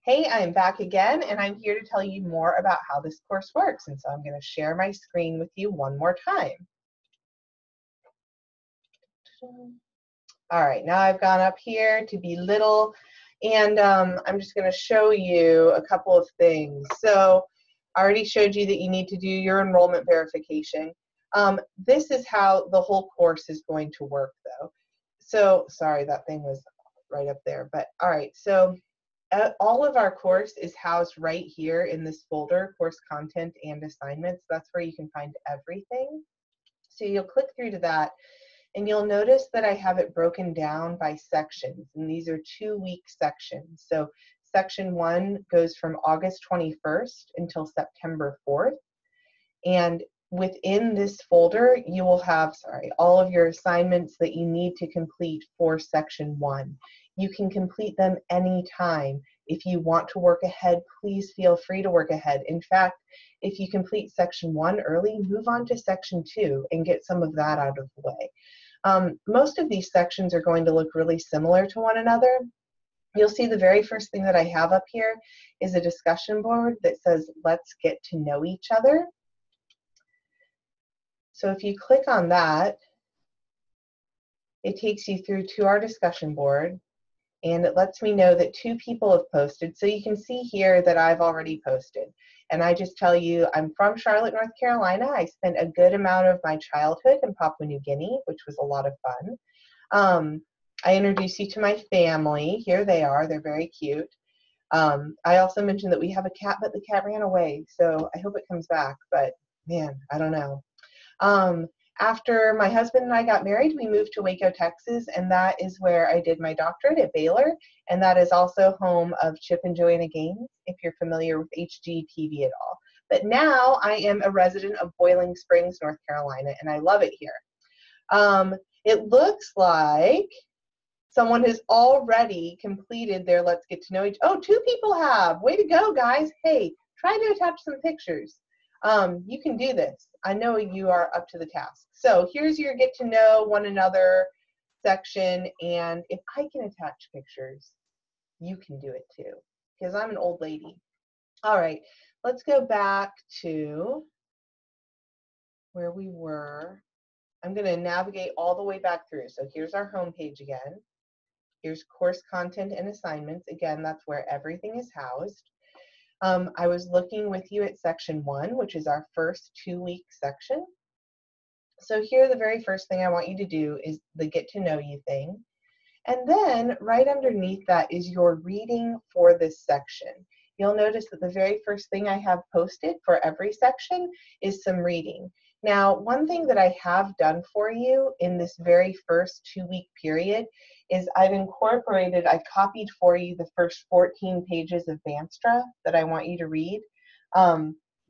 Hey, I'm back again, and I'm here to tell you more about how this course works. And so I'm going to share my screen with you one more time. All right, now I've gone up here to be little, and I'm just going to show you a couple of things. So I already showed you that you need to do your enrollment verification. This is how the whole course is going to work, though. So, sorry, that thing was right up there. But all right, so all of our course is housed right here in this folder, course content and assignments. That's where you can find everything. So you'll click through to that, and you'll notice that I have it broken down by sections, and these are 2-week sections. So section 1 goes from August 21st until September 4th, and within this folder you will have, all of your assignments that you need to complete for section 1. You can complete them anytime. If you want to work ahead, please feel free to work ahead. In fact, if you complete section 1 early, move on to section 2 and get some of that out of the way. Most of these sections are going to look really similar to one another. You'll see the very first thing that I have up here is a discussion board that says, let's get to know each other. So if you click on that, it takes you through to our discussion board, and it lets me know that 2 people have posted. So you can see here that I've already posted. And I just tell you, I'm from Charlotte, North Carolina. I spent a good amount of my childhood in Papua New Guinea, which was a lot of fun. I introduce you to my family. Here they are. They're very cute. I also mentioned that we have a cat, but the cat ran away. So I hope it comes back. But man, I don't know. After my husband and I got married, we moved to Waco, Texas, and that is where I did my doctorate at Baylor, and that is also home of Chip and Joanna Gaines, if you're familiar with HGTV at all. But now I am a resident of Boiling Springs, North Carolina, and I love it here. It looks like someone has already completed their Let's Get to Know Each Other. Oh, 2 people have. Way to go, guys. Hey, try to attach some pictures. You can do this. I know you are up to the task. So here's your get to know one another section, and if I can attach pictures, you can do it too, because I'm an old lady. All right, let's go back to where we were. I'm going to navigate all the way back through. So here's our home page again. Here's course content and assignments. Again, that's where everything is housed. I was looking with you at section 1, which is our first 2-week section. So here, the very first thing I want you to do is the get to know you thing. And then right underneath that is your reading for this section. You'll notice that the very first thing I have posted for every section is some reading. Now, one thing that I have done for you in this very first 2-week period is I've copied for you the first 14 pages of Bandstra that I want you to read,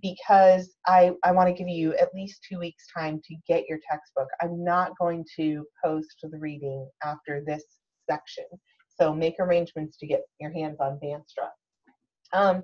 because I want to give you at least 2 weeks time to get your textbook. I'm not going to post the reading after this section, so make arrangements to get your hands on Bandstra.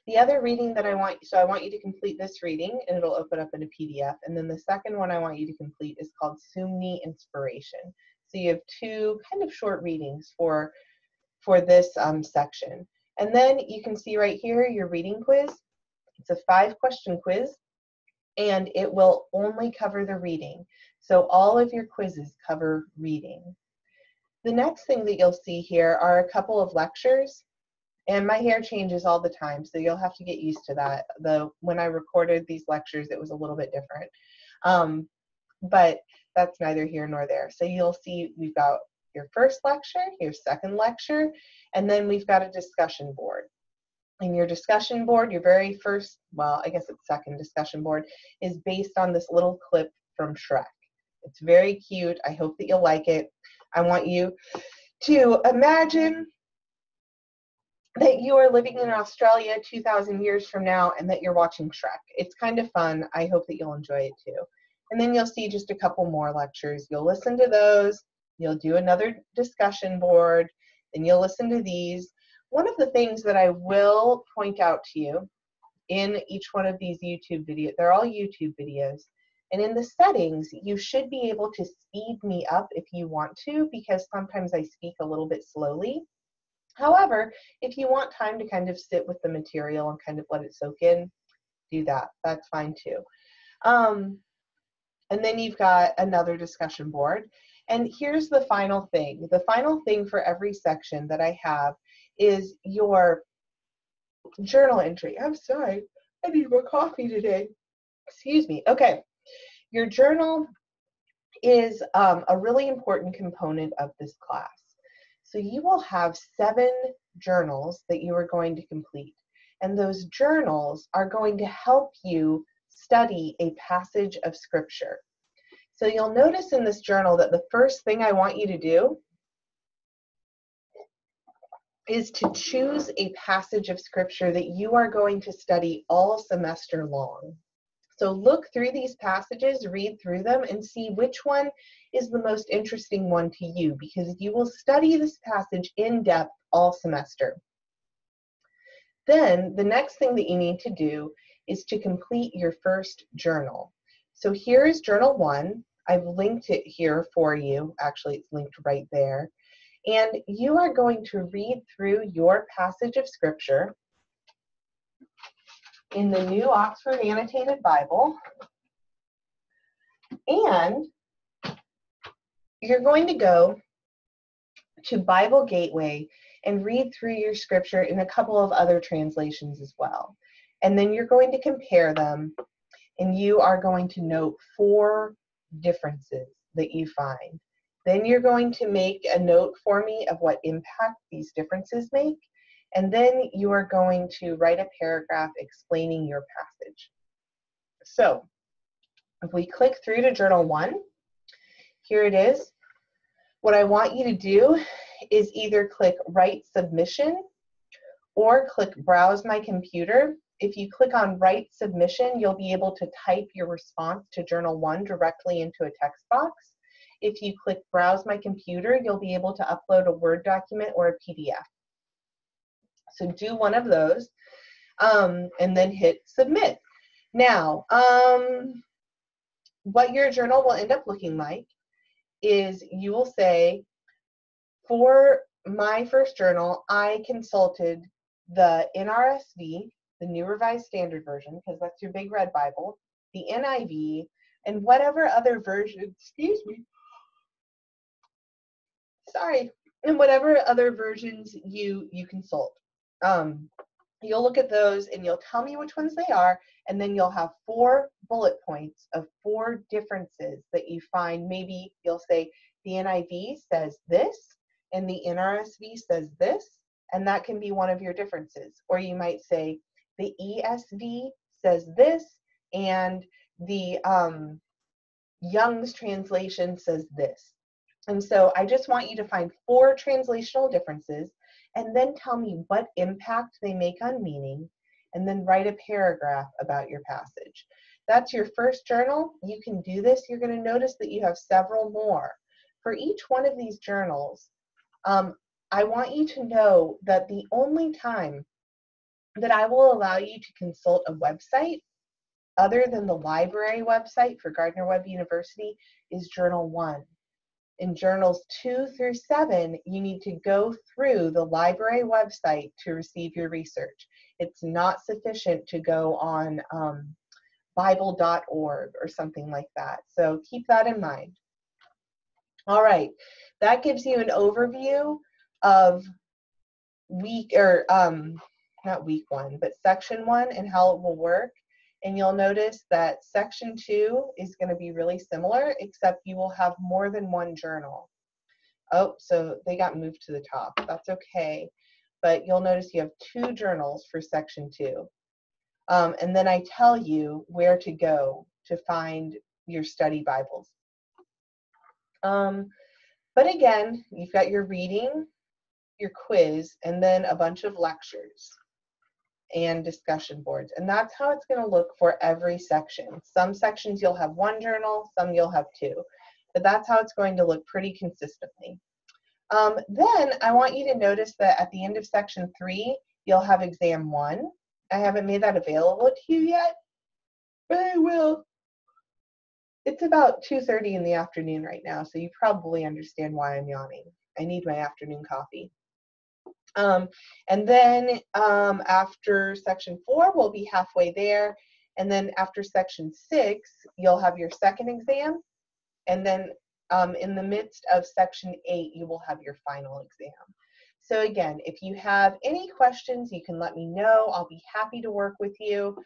The other reading that I want you to complete this reading, and it'll open up in a PDF, and then the second one I want you to complete is called Sumni Inspiration. So you have 2 kind of short readings for this section. And then you can see right here your reading quiz. It's a 5-question quiz, and it will only cover the reading. So all of your quizzes cover reading. The next thing that you'll see here are a couple of lectures. And my hair changes all the time, so you'll have to get used to that. When I recorded these lectures, it was a little bit different. But that's neither here nor there. So you'll see we've got your first lecture, your second lecture, and then we've got a discussion board. And your discussion board, your very first, well, I guess it's second discussion board, is based on this little clip from Shrek. It's very cute. I hope that you'll like it. I want you to imagine that you are living in Australia 2,000 years from now and that you're watching Shrek. It's kind of fun. I hope that you'll enjoy it too. And then you'll see just a couple more lectures. You'll listen to those. You'll do another discussion board. Then you'll listen to these. One of the things that I will point out to you in each one of these YouTube videos, they're all YouTube videos, and in the settings, you should be able to speed me up if you want to, because sometimes I speak a little bit slowly. However, if you want time to kind of sit with the material and kind of let it soak in, do that. That's fine too. And then you've got another discussion board. And here's the final thing. The final thing for every section that I have is your journal entry. I'm sorry, I need more coffee today. Excuse me. Okay, your journal is a really important component of this class. So you will have 7 journals that you are going to complete. And those journals are going to help you study a passage of scripture. So you'll notice in this journal that the first thing I want you to do is to choose a passage of scripture that you are going to study all semester long. So look through these passages, read through them, and see which one is the most interesting one to you, because you will study this passage in depth all semester. Then the next thing that you need to do is to complete your first journal. So here is journal 1. I've linked it here for you. Actually, it's linked right there. And you are going to read through your passage of scripture in the New Oxford Annotated Bible. And you're going to go to Bible Gateway and read through your scripture in a couple of other translations as well. And then you're going to compare them, and you are going to note 4 differences that you find. Then you're going to make a note for me of what impact these differences make, and then you are going to write a paragraph explaining your passage. So if we click through to journal 1, here it is. What I want you to do is either click Write Submission or click Browse My Computer. If you click on Write Submission, you'll be able to type your response to journal 1 directly into a text box. If you click Browse My Computer, you'll be able to upload a Word document or a PDF. So do one of those, and then hit Submit. Now, what your journal will end up looking like is you will say, for my first journal, I consulted the NRSV, the New Revised Standard Version, because that's your big red Bible, the NIV, and whatever other version, excuse me, sorry, and whatever other versions you consult. You'll look at those and you'll tell me which ones they are, and then you'll have 4 bullet points of 4 differences that you find. Maybe you'll say the NIV says this and the NRSV says this, and that can be one of your differences. Or you might say the ESV says this and the Young's translation says this. And so I just want you to find 4 translational differences and then tell me what impact they make on meaning, and then write a paragraph about your passage. That's your first journal. You can do this. You're going to notice that you have several more. For each one of these journals, I want you to know that the only time that I will allow you to consult a website other than the library website for Gardner-Webb University is journal 1. In journals 2 through 7, you need to go through the library website to receive your research. It's not sufficient to go on bible.org or something like that. So keep that in mind. All right, that gives you an overview of not week 1, but section 1 and how it will work. And you'll notice that section 2 is going to be really similar, except you will have more than 1 journal. Oh, so they got moved to the top. That's okay. But you'll notice you have 2 journals for section 2. And then I tell you where to go to find your study Bibles. But again, you've got your reading, your quiz, and then a bunch of lectures and discussion boards. And that's how it's going to look for every section. Some sections you'll have 1 journal, some you'll have 2. But that's how it's going to look pretty consistently. Then I want you to notice that at the end of section 3, you'll have exam 1. I haven't made that available to you yet, but I will. It's about 2:30 in the afternoon right now, so you probably understand why I'm yawning. I need my afternoon coffee. And then after section 4, we'll be halfway there. And then after section 6, you'll have your second exam. And then in the midst of section 8, you will have your final exam. So again, if you have any questions, you can let me know. I'll be happy to work with you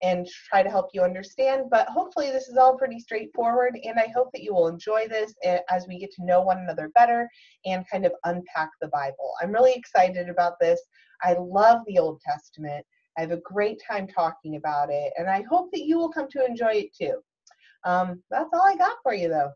and try to help you understand. But hopefully this is all pretty straightforward, and I hope that you will enjoy this as we get to know one another better and kind of unpack the Bible. I'm really excited about this. I love the Old Testament. I have a great time talking about it, and I hope that you will come to enjoy it too. That's all I got for you, though.